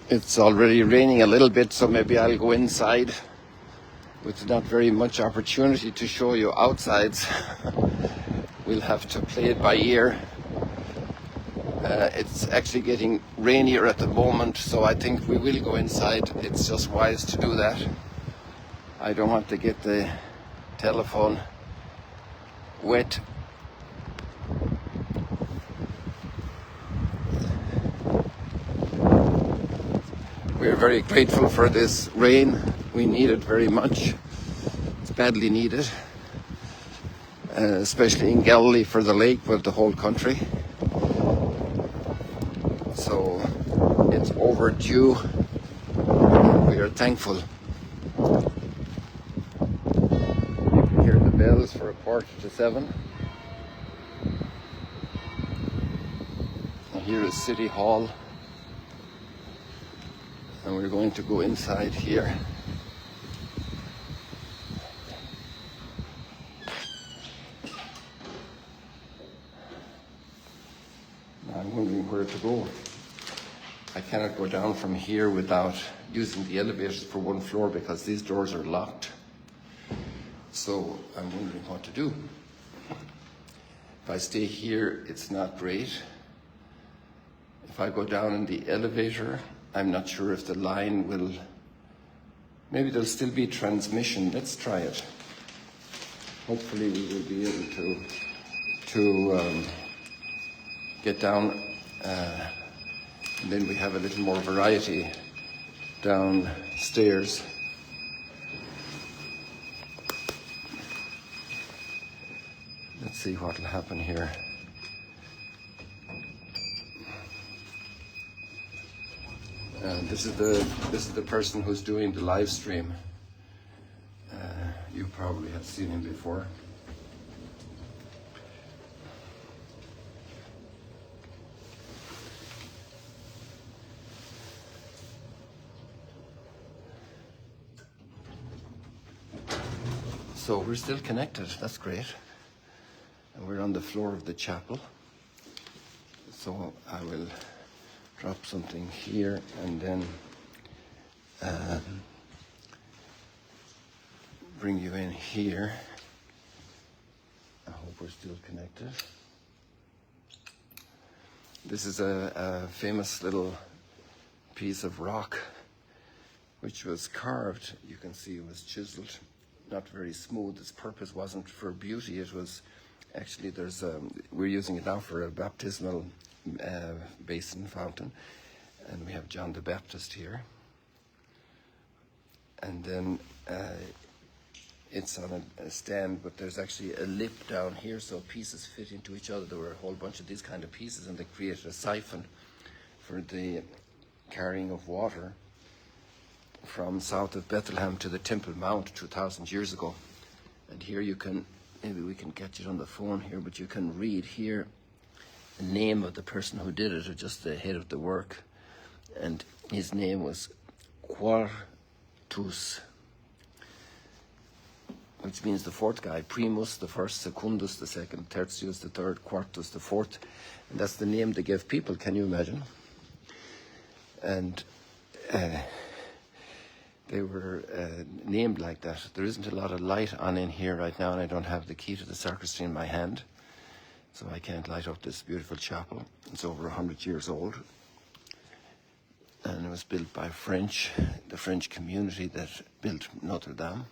It's already raining a little bit, so maybe I'll go inside with not very much opportunity to show you outsides. We'll have to play it by ear. It's actually getting rainier at the moment, so I think we will go inside. It's just wise to do that. I don't want to get the telephone wet. We're very grateful for this rain. We need it very much. It's badly needed, especially in Galilee for the lake, but the whole country. So it's overdue. We are thankful. You can hear the bells for 6:45. And here is City Hall. And we're going to go inside here. Now I'm wondering where to go. I cannot go down from here without using the elevators for one floor because these doors are locked. So I'm wondering what to do. If I stay here, it's not great. If I go down in the elevator, I'm not sure if the line will, maybe there'll still be transmission. Let's try it. Hopefully we will be able to get down, and then we have a little more variety downstairs. Let's see what will happen here. This is the person who's doing the live stream. You probably have seen him before. So we're still connected. That's great. And we're on the floor of the chapel. So I will drop something here and then bring you in here. I hope we're still connected. This is a famous little piece of rock which was carved. You can see it was chiseled, not very smooth. Its purpose wasn't for beauty. It was actually, we're using it now for a baptismal basin fountain, and we have John the Baptist here, and then it's on a stand, but there's actually a lip down here, so pieces fit into each other. There were a whole bunch of these kind of pieces, and they created a siphon for the carrying of water from south of Bethlehem to the Temple Mount 2,000 years ago. And here you can, maybe we can catch it on the phone here, but you can read here the name of the person who did it, or just the head of the work. And his name was Quartus, which means the fourth guy. Primus, the first; secundus, the second; tertius, the third; quartus, the fourth. And that's the name they give people. Can you imagine? And they were named like that. There isn't a lot of light on in here right now, and I don't have the key to the sacristy in my hand, so I can't light up this beautiful chapel. It's over 100 years old, and it was built by the French community that built Notre Dame.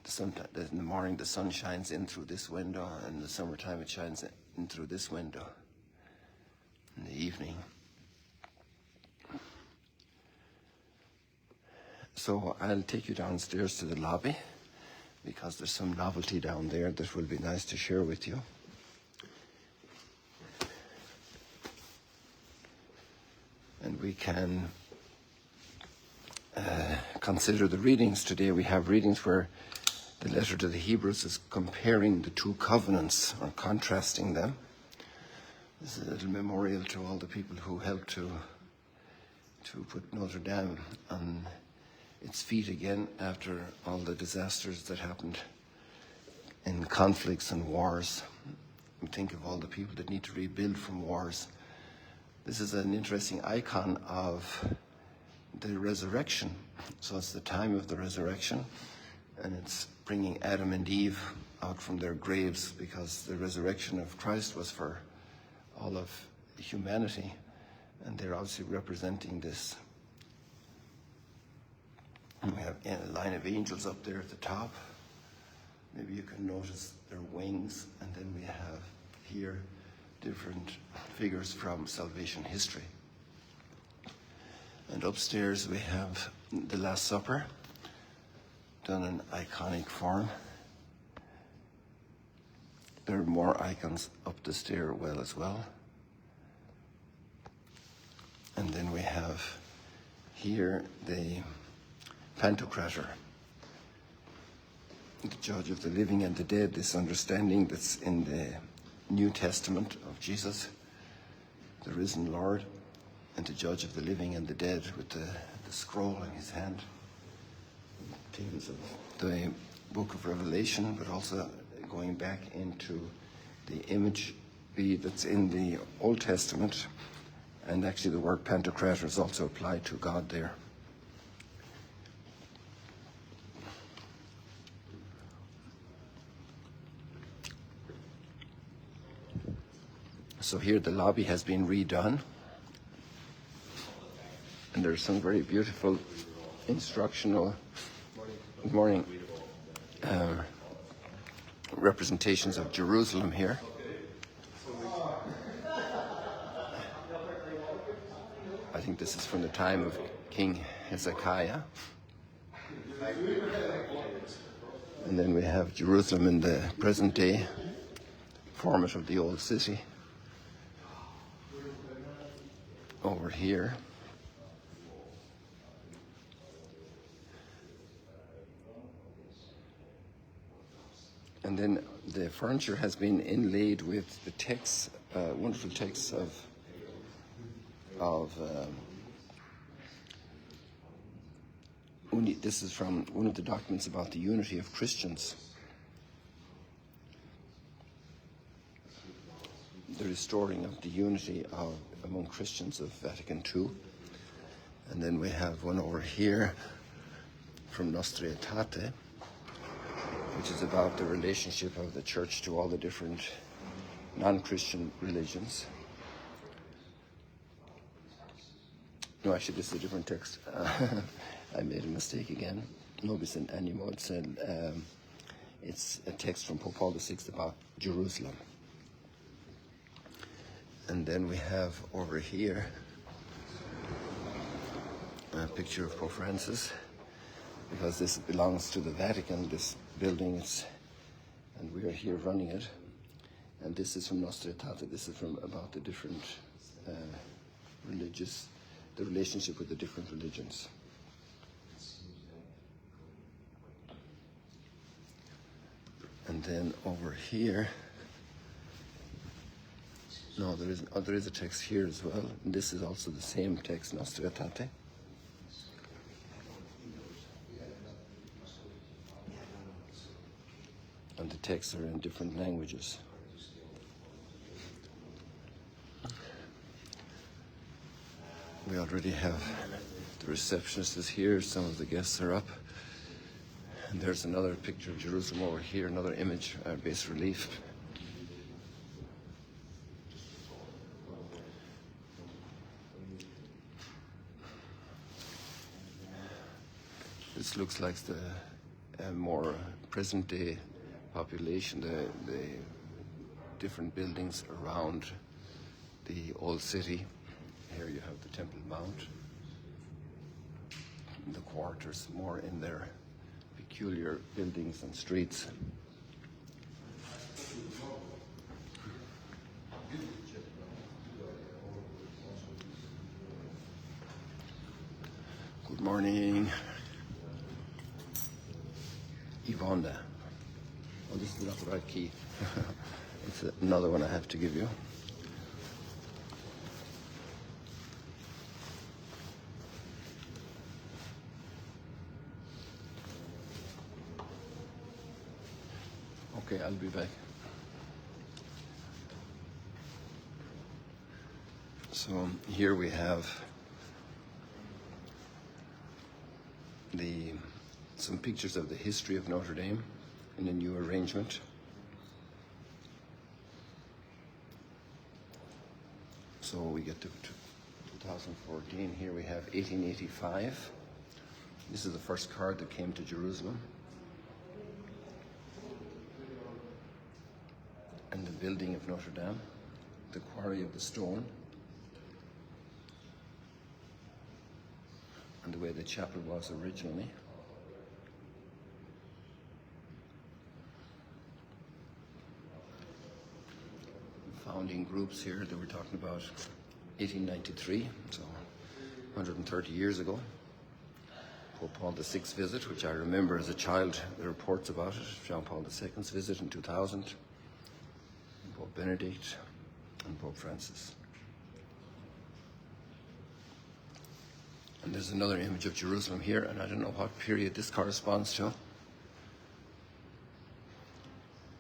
Sometimes in the morning the sun shines in through this window, and in the summertime it shines in through this window in the evening. So I'll take you downstairs to the lobby, because there's some novelty down there that will be nice to share with you. And we can consider the readings today. We have readings where the letter to the Hebrews is comparing the two covenants, or contrasting them. This is a little memorial to all the people who helped to put Notre Dame on its feet again after all the disasters that happened in conflicts and wars. We think of all the people that need to rebuild from wars, This is an interesting icon of the resurrection. So it's the time of the resurrection, and it's bringing Adam and Eve out from their graves, because the resurrection of Christ was for all of humanity, and they're obviously representing this. And we have a line of angels up there at the top. Maybe you can notice their wings, and then we have here different figures from salvation history. And upstairs we have the Last Supper, done in iconic form. There are more icons up the stairwell as well. And then we have here the Pantocrator, the judge of the living and the dead, this understanding that's in the New Testament of Jesus, the risen Lord, and the judge of the living and the dead with the scroll in his hand. Tales of the book of Revelation, but also going back into the image that's in the Old Testament. And actually the word Pantocrator is also applied to God there. So here the lobby has been redone, and there's some very beautiful instructional, good morning, representations of Jerusalem here. I think this is from the time of King Hezekiah. And then we have Jerusalem in the present day format of the old city. Over here. And then the furniture has been inlaid with the texts, wonderful texts this is from one of the documents about the unity of Christians. The restoring of the unity among Christians of Vatican II. And then we have one over here from Nostra Aetate, which is about the relationship of the church to all the different non-Christian religions. No, actually, this is a different text. I made a mistake again. Nobis in animo. It's a text from Pope Paul VI about Jerusalem. And then we have over here a picture of Pope Francis, because this belongs to the Vatican, this building, and we are here running it. And this is from Nostra Aetate. This is from about the different the relationship with the different religions. And then over here, no, there is a text here as well. And this is also the same text, Nostra Aetate. And the texts are in different languages. We already have the receptionist is here. Some of the guests are up. And there's another picture of Jerusalem over here, another image, bas relief. This looks like the more present-day population, the different buildings around the old city. Here you have the Temple Mount. The quarters more in their peculiar buildings and streets. Good morning. Yvonne. Oh, this is not the right key. It's another one I have to give you. Okay, I'll be back. So here we have some pictures of the history of Notre Dame in a new arrangement. So we get to 2014. Here we have 1885. This is the first card that came to Jerusalem. And the building of Notre Dame, the quarry of the stone, and the way the chapel was originally. Founding groups here, they were talking about 1893, so 130 years ago. Pope Paul VI's visit, which I remember as a child, the reports about it. John Paul II's visit in 2000. Pope Benedict and Pope Francis. And there's another image of Jerusalem here, and I don't know what period this corresponds to.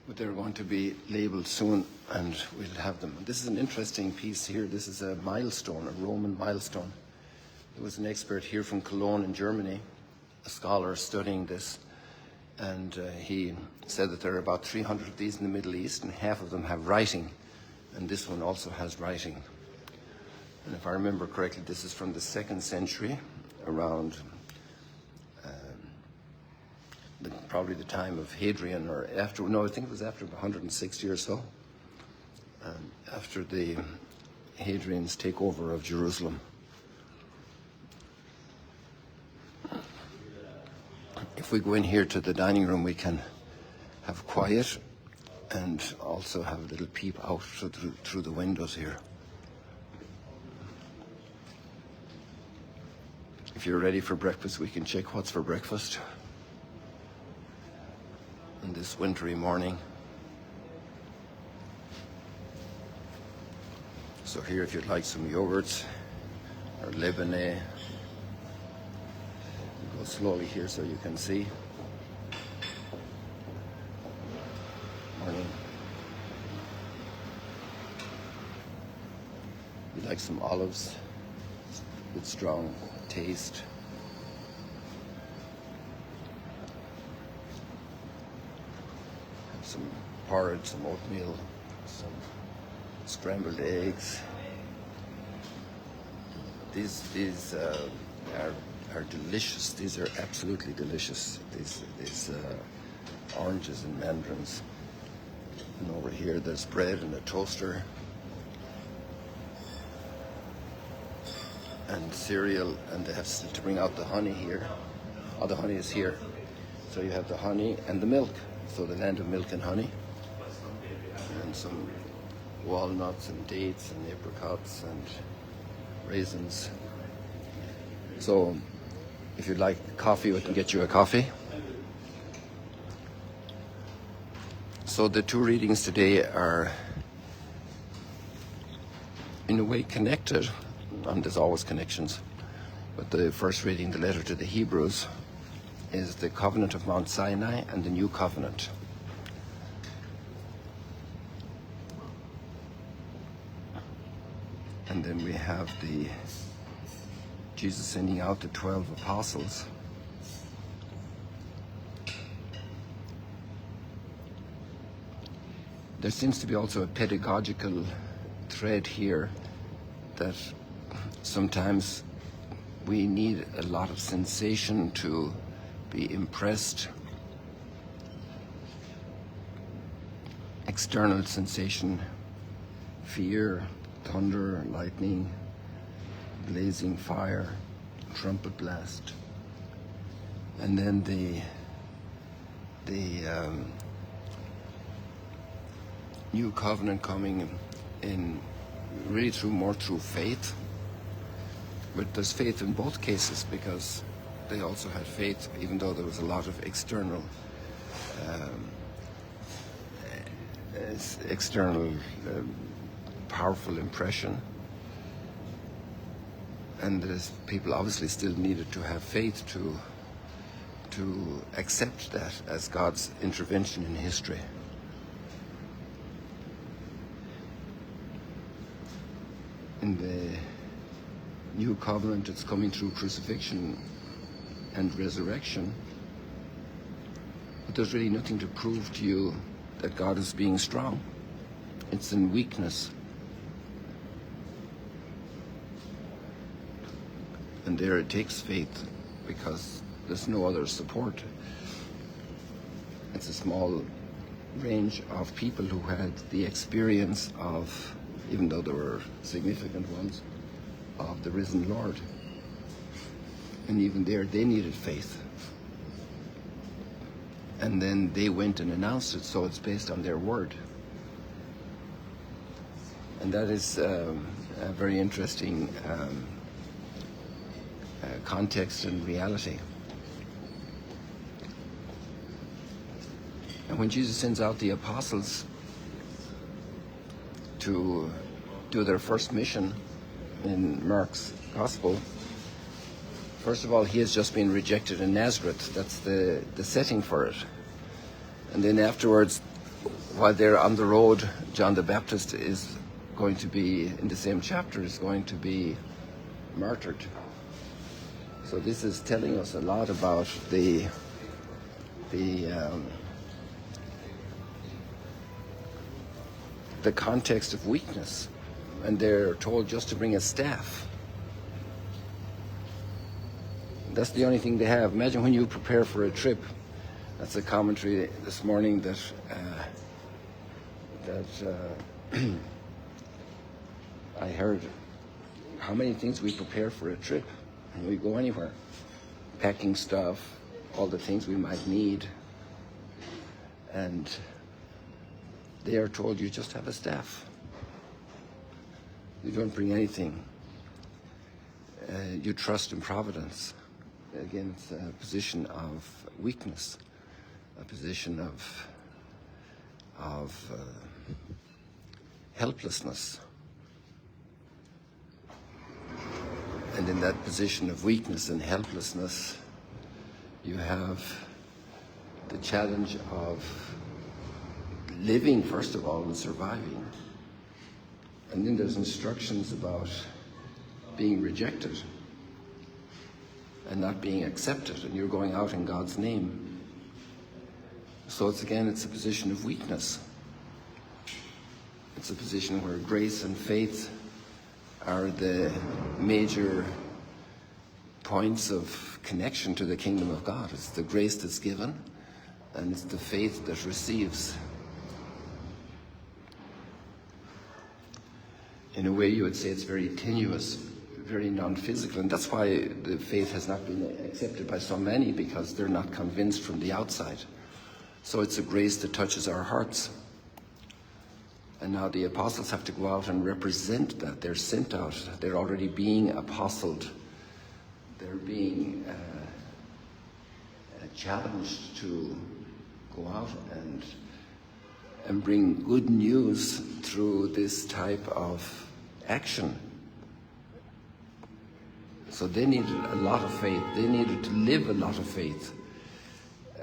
But they're going to be labeled soon, and we'll have them. This is an interesting piece here. This is a milestone, a Roman milestone. There was an expert here from Cologne in Germany, a scholar studying this, and he said that there are about 300 of these in the Middle East, and half of them have writing, and this one also has writing. And if I remember correctly, this is from the 2nd century, around probably the time of Hadrian, or after, no, I think it was after 160 or so, after the Hadrian's takeover of Jerusalem. If we go in here to the dining room, we can have quiet and also have a little peep out through the windows here. If you're ready for breakfast, we can check what's for breakfast on this wintry morning. So here, if you'd like some yogurts or lebanon, go slowly here so you can see. Morning. You'd like some olives with strong taste. Have some porridge, some oatmeal, some scrambled eggs. These are delicious. These are absolutely delicious. These oranges and mandarins. And over here, there's bread and a toaster. And cereal, and they have to bring out the honey here. Oh, the honey is here. So you have the honey and the milk. So the land of milk and honey. And some walnuts and dates and apricots and raisins. So if you'd like coffee, we can get you a coffee. So the two readings today are in a way connected. And there's always connections. But the first reading, the letter to the Hebrews, is the covenant of Mount Sinai and the new covenant. And then we have Jesus sending out the 12 apostles. There seems to be also a pedagogical thread here that sometimes we need a lot of sensation to be impressed. External sensation, fear, thunder, lightning, blazing fire, trumpet blast. And then the new covenant coming in really through faith. But there's faith in both cases, because they also had faith, even though there was a lot of external powerful impression. And there's people obviously still needed to have faith to accept that as God's intervention in history. in the new covenant, it's coming through crucifixion and resurrection. But there's really nothing to prove to you that God is being strong. It's in weakness. And there it takes faith, because there's no other support. It's a small range of people who had the experience of, even though there were significant ones, of the risen Lord. And even there, they needed faith. And then they went and announced it, so it's based on their word. And that is a very interesting context and reality. And when Jesus sends out the apostles to do their first mission in Mark's Gospel, first of all, he has just been rejected in Nazareth. That's the setting for it. And then afterwards, while they're on the road, John the Baptist is going to be, in the same chapter, is going to be martyred. So this is telling us a lot about the context of weakness. And they're told just to bring a staff. That's the only thing they have. Imagine when you prepare for a trip. That's a commentary this morning that I heard. How many things we prepare for a trip when we go anywhere. Packing stuff, all the things we might need. And they are told you just have a staff. You don't bring anything. You trust in providence. Again, it's a position of weakness, a position of helplessness. And in that position of weakness and helplessness, you have the challenge of living, first of all, and surviving. And then there's instructions about being rejected and not being accepted, and you're going out in God's name. So it's a position of weakness. It's a position where grace and faith are the major points of connection to the kingdom of God. It's the grace that's given, and it's the faith that receives. In a way, you would say it's very tenuous, very non-physical, and that's why the faith has not been accepted by so many, because they're not convinced from the outside. So it's a grace that touches our hearts. And now the apostles have to go out and represent that. They're sent out. They're already being apostled. They're being challenged to go out and bring good news through this type of action. So they needed a lot of faith. They needed to live a lot of faith.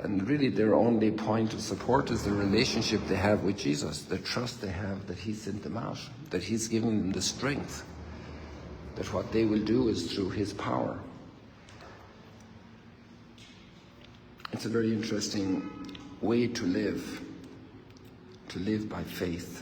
And really their only point of support is the relationship they have with Jesus, the trust they have that he sent them out, that he's giving them the strength, that what they will do is through his power. It's a very interesting way to live by faith.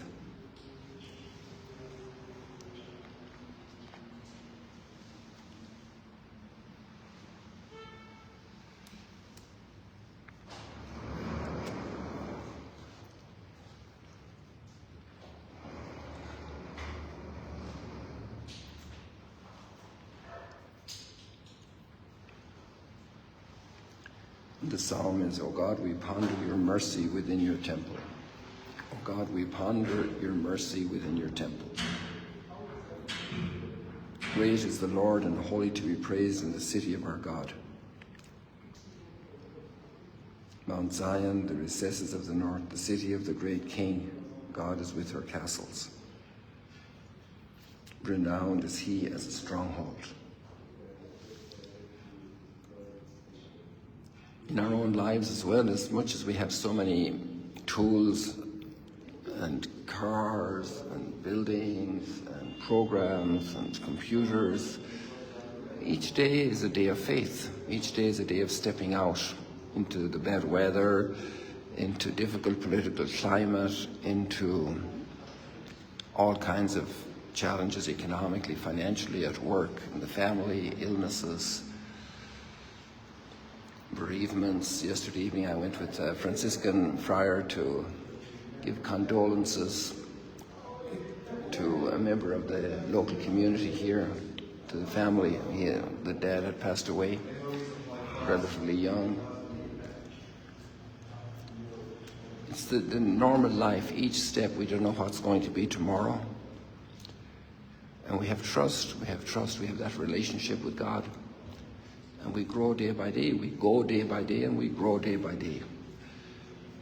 The psalm is, O God, we ponder your mercy within your temple. O God, we ponder your mercy within your temple. Great is the Lord and holy to be praised in the city of our God. Mount Zion, the recesses of the north, the city of the great King, God is with her castles. Renowned is he as a stronghold. In our own lives as well, as much as we have so many tools and cars and buildings and programs and computers. Each day is a day of faith. Each day is a day of stepping out into the bad weather, into difficult political climate, into all kinds of challenges economically, financially, at work, in the family, illnesses, bereavements. Yesterday evening I went with a Franciscan friar to give condolences to a member of the local community here, to the family. The dad had passed away relatively young. It's the normal life. Each step, we don't know what's going to be tomorrow. And we have trust, we have that relationship with God. And we grow day by day, we go day by day, and we grow day by day.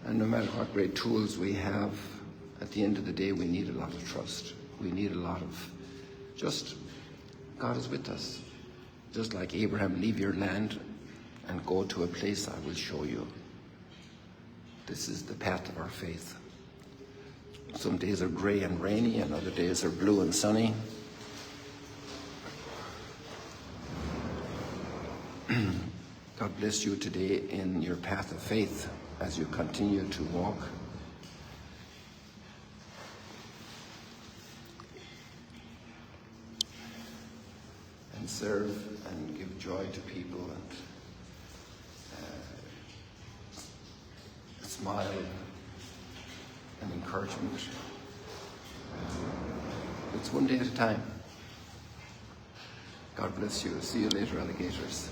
And no matter what great tools we have, at the end of the day, we need a lot of trust. We need a lot of just, God is with us. Just like Abraham, leave your land and go to a place I will show you. This is the path of our faith. Some days are gray and rainy, and other days are blue and sunny. God bless you today in your path of faith as you continue to walk. And serve and give joy to people and smile and encouragement. It's one day at a time. God bless you. See you later, alligators.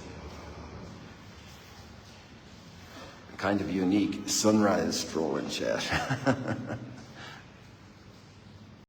A kind of unique sunrise stroll and chat.